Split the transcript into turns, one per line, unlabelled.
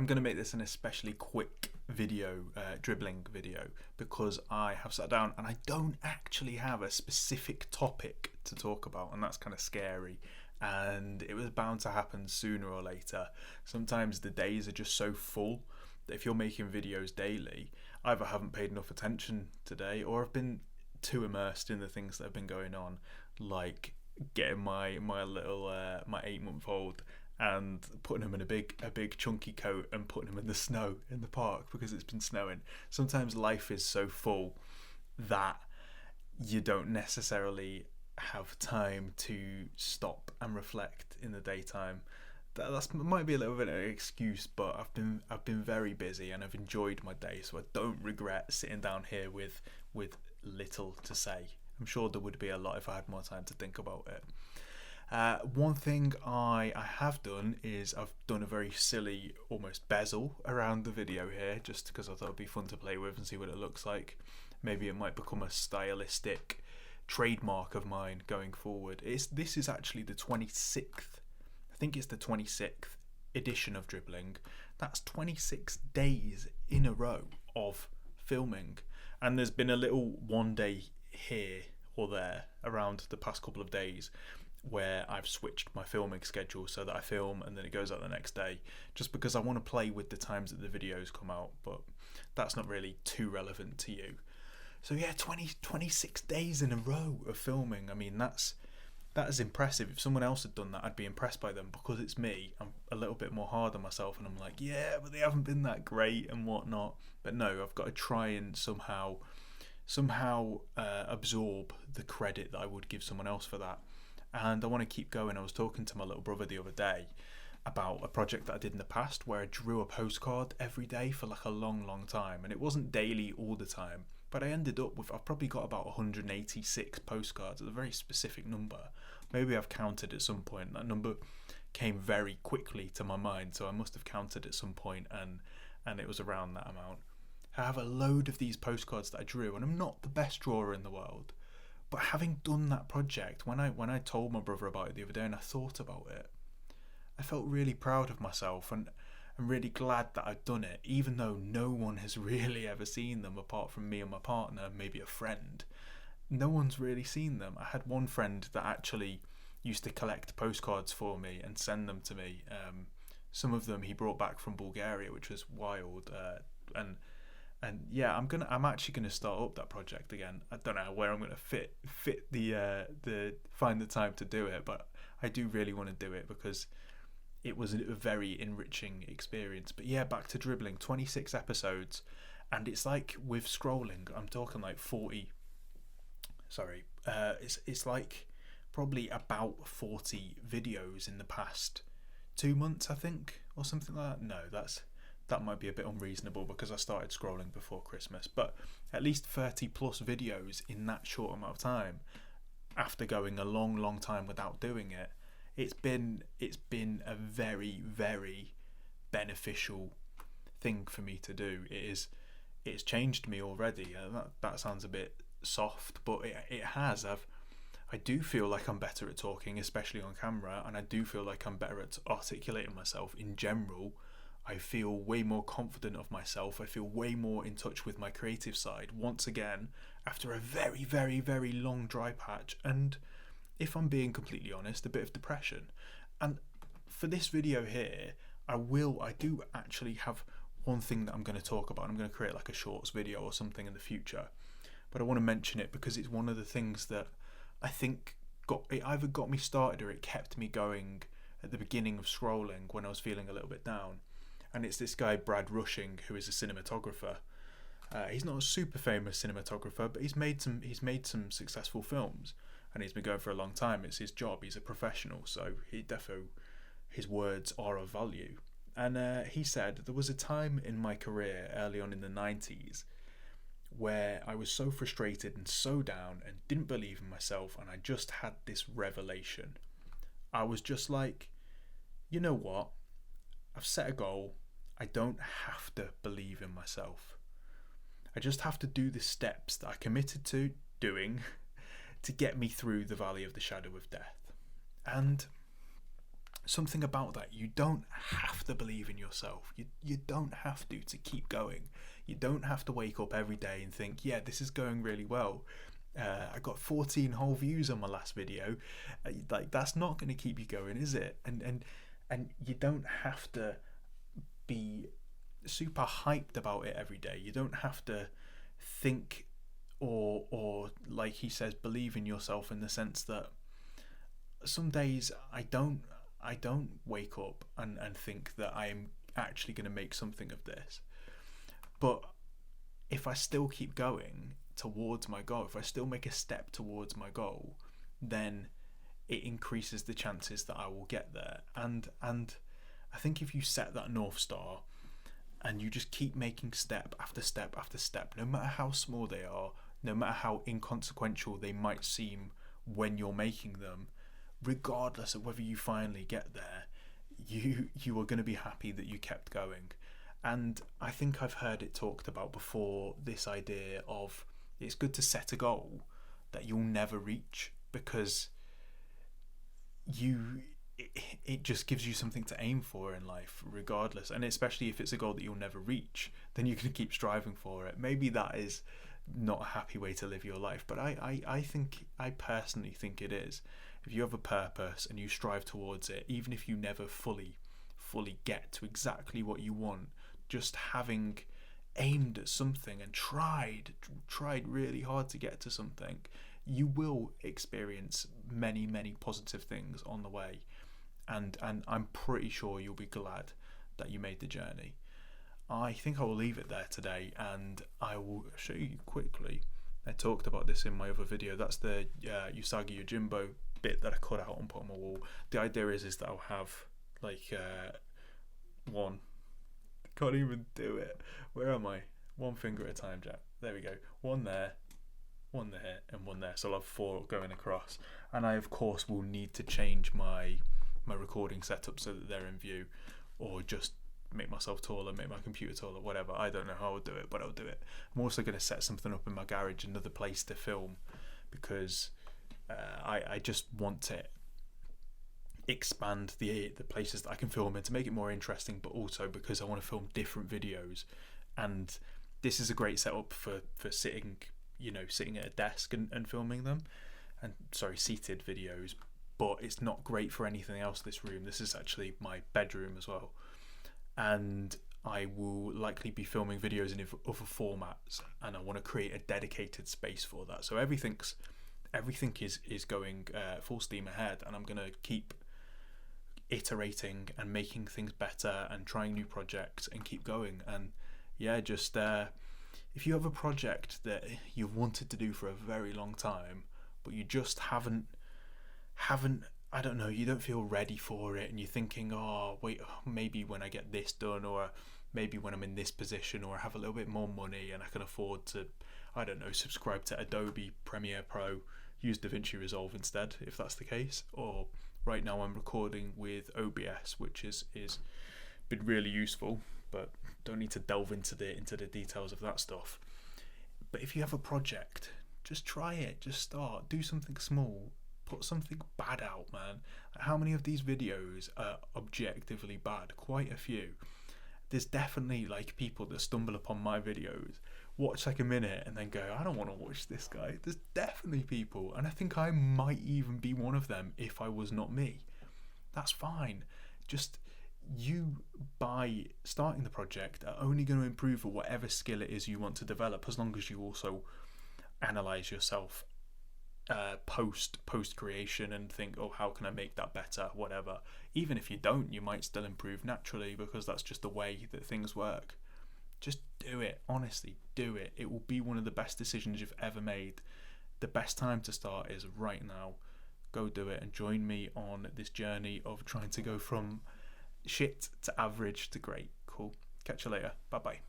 I'm going to make this an especially quick video, dribbling video, because I have sat down and I don't actually have a specific topic to talk about, and that's kind of scary. And it was bound to happen sooner or later. Sometimes the days are just so full that if you're making videos daily, either haven't paid enough attention today or have been too immersed in the things that have been going on, like getting my little my 8-month-old and putting him in a big chunky coat and putting him in the snow in the park because it's been snowing. Sometimes life is so full that you don't necessarily have time to stop and reflect in the daytime. That might be a little bit of an excuse, but I've been very busy and I've enjoyed my day, so I don't regret sitting down here with little to say. I'm sure there would be a lot if I had more time to think about it. One thing I have done is I've done a very silly almost bezel around the video here, just because I thought it'd be fun to play with and see what it looks like. Maybe it might become a stylistic trademark of mine going forward. This is actually the 26th, I think it's the 26th edition of Dribbling. That's 26 days in a row of filming, and there's been a little one day here or there around the past couple of days where I've switched my filming schedule so that I film and then it goes out the next day, just because I want to play with the times that the videos come out, but that's not really too relevant to you. So yeah, 26 days in a row of filming. I mean, that is impressive. If someone else had done that, I'd be impressed by them. Because it's me, I'm a little bit more hard on myself, and I'm like, yeah, but they haven't been that great and whatnot. But no, I've got to try and somehow absorb the credit that I would give someone else for that. And I want to keep going. I was talking to my little brother the other day about a project that I did in the past where I drew a postcard every day for like a long time, and it wasn't daily all the time, but I ended up with, I've probably got about 186 postcards. It's a very specific number. Maybe I've counted at some point. That number came very quickly to my mind, so I must have counted at some point, and it was around that amount. I have a load of these postcards that I drew, and I'm not the best drawer in the world. But having done that project, when I told my brother about it the other day and I thought about it, I felt really proud of myself, and I'm really glad that I'd done it, even though no one has really ever seen them apart from me and my partner, maybe a friend. No one's really seen them. I had one friend that actually used to collect postcards for me and send them to me. Some of them he brought back from Bulgaria, which was wild. And yeah, I'm actually gonna start up that project again. I don't know where I'm gonna fit the find the time to do it, but I do really want to do it because it was a very enriching experience. But yeah, back to Dribbling, 26 episodes, and it's like with scrolling, I'm talking like 40. Sorry, it's like probably about 40 videos in the past 2 months, I think, or something like that. No, that might be a bit unreasonable because I started scrolling before Christmas, but at least 30 plus videos in that short amount of time after going a long time without doing it. It's been a very, very beneficial thing for me to do. It's changed me already. That sounds a bit soft, but it has. I do feel like I'm better at talking, especially on camera, and I do feel like I'm better at articulating myself in general. I feel way more confident of myself. I feel way more in touch with my creative side once again after a very, very, very long dry patch, and if I'm being completely honest, a bit of depression. And for this video here, I do actually have one thing that I'm going to talk about. I'm going to create like a shorts video or something in the future, but I want to mention it because it's one of the things that I think either got me started or it kept me going at the beginning of scrolling when I was feeling a little bit down. And it's this guy Brad Rushing, who is a cinematographer. He's not a super famous cinematographer, but he's made some successful films, and he's been going for a long time. It's his job. He's a professional, so his words are of value. And he said, there was a time in my career early on in the 90s where I was so frustrated and so down and didn't believe in myself, and I just had this revelation. I was just like, you know what? I've set a goal. I don't have to believe in myself. I just have to do the steps that I committed to doing to get me through the valley of the shadow of death. And something about that. You don't have to believe in yourself. You don't have to keep going. You don't have to wake up every day and think, yeah, this is going really well. I got 14 whole views on my last video. Like, that's not going to keep you going, is it? And you don't have to be super hyped about it every day. You don't have to think or like he says, believe in yourself, in the sense that some days I don't wake up and think that I am actually going to make something of this. But if I still keep going towards my goal, if I still make a step towards my goal, then it increases the chances that I will get there. And I think if you set that North Star and you just keep making step after step after step, no matter how small they are, no matter how inconsequential they might seem when you're making them, regardless of whether you finally get there, you are going to be happy that you kept going. And I think I've heard it talked about before, this idea of it's good to set a goal that you'll never reach, because it just gives you something to aim for in life regardless. And especially if it's a goal that you'll never reach, then you can keep striving for it. Maybe that is not a happy way to live your life, but I personally think it is. If you have a purpose and you strive towards it, even if you never fully get to exactly what you want, just having aimed at something and tried really hard to get to something, you will experience many positive things on the way, and I'm pretty sure you'll be glad that you made the journey. I think I will leave it there today, and I will show you quickly. I talked about this in my other video. That's the Usagi Yojimbo bit that I cut out and put on my wall. The idea is that I'll have like one. Can't even do it. Where am I? One finger at a time, Jack. There we go. One there, and one there. So I'll have 4 going across. And I, of course, will need to change my recording setup so that they're in view, or just make myself taller, make my computer taller, whatever. I don't know how I'll do it, but I'll do it. I'm also going to set something up in my garage, another place to film, because I just want to expand the places that I can film in to make it more interesting, but also because I want to film different videos. And this is a great setup for sitting at a desk and filming them, and seated videos. But it's not great for anything else, this room. This is actually my bedroom as well, and I will likely be filming videos in other formats, and I want to create a dedicated space for that. So everything is going full steam ahead, and I'm going to keep iterating and making things better and trying new projects and keep going. And yeah, just if you have a project that you've wanted to do for a very long time, but you just haven't I don't know, you don't feel ready for it, and you're thinking, oh wait, maybe when I get this done, or maybe when I'm in this position, or I have a little bit more money and I can afford to, I don't know, subscribe to Adobe Premiere Pro, use DaVinci Resolve instead, if that's the case. Or right now I'm recording with OBS, which is been really useful, but don't need to delve into the details of that stuff. But if you have a project, just try it, just start, do something small, put something bad out, man. How many of these videos are objectively bad? Quite a few. There's definitely like people that stumble upon my videos, watch like a minute and then go, I don't want to watch this guy. There's definitely people, and I think I might even be one of them if I was not me. That's fine. Just you, by starting the project, are only going to improve at whatever skill it is you want to develop, as long as you also analyze yourself post creation and think, oh, how can I make that better, whatever. Even if you don't, you might still improve naturally, because that's just the way that things work. Just do it. Honestly, do it. It will be one of the best decisions you've ever made. The best time to start is right now. Go do it and join me on this journey of trying to go from shit to average to great. Cool. Catch you later. Bye bye.